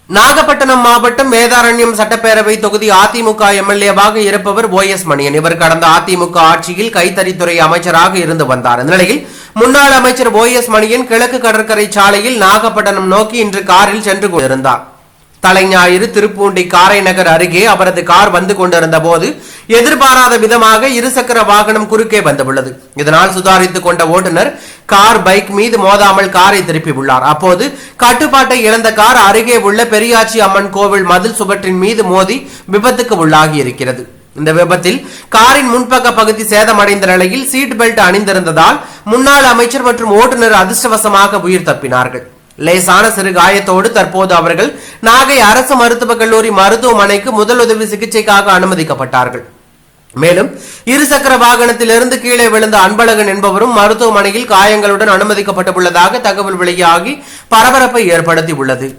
நாகப்பட்டினம் மாவட்டம் வேதாரண்யம் சட்டப்பேரவை தொகுதி அதிமுக எம்எல்ஏவாக இருப்பவர் OS மணியன். இவர் கடந்த அதிமுக ஆட்சியில் கைத்தறித்துறை அமைச்சராக இருந்து வந்தார். இந்த நிலையில் முன்னாள் அமைச்சர் OS மணியன் கிழக்கு கடற்கரை சாலையில் நாகப்பட்டினம் நோக்கி இன்று காரில் சென்று கொண்டிருந்தார். தலைஞாயிறு திருப்பூண்டி காரைநகர் அருகே அவரது கார் வந்து கொண்டிருந்த போது எதிர்பாராத விதமாக இருசக்கர வாகனம் குறுக்கே வந்துள்ளது. இதனால் சுதாரித்துக் கொண்ட ஓட்டுநர் கார் பைக் மீது மோதாமல் காரை திருப்பியுள்ளார். அப்போது கட்டுப்பாட்டை இழந்த கார் அருகே உள்ள பெரியாச்சி அம்மன் கோவில் மதில் சுவற்றின் மீது மோதி விபத்துக்கு உள்ளாகி இருக்கிறது. இந்த விபத்தில் காரின் முன்பக்க பகுதி சேதமடைந்த நிலையில் சீட் பெல்ட் அணிந்திருந்ததால் முன்னாள் அமைச்சர் மற்றும் ஓட்டுநர் அதிர்ஷ்டவசமாக உயிர் தப்பினார்கள். லேசான சிறு காயத்தோடு தற்போது அவர்கள் நாகை அரசு மருத்துவக் கல்லூரி மருத்துவமனைக்கு முதலுதவி சிகிச்சைக்காக அனுமதிக்கப்பட்டார்கள். மேலும் இருசக்கர வாகனத்திலிருந்து கீழே விழுந்த அன்பழகன் என்பவரும் மருத்துவமனையில் காயங்களுடன் அனுமதிக்கப்பட்டுள்ளதாக தகவல் வெளியாகி பரபரப்பை ஏற்படுத்தி உள்ளது.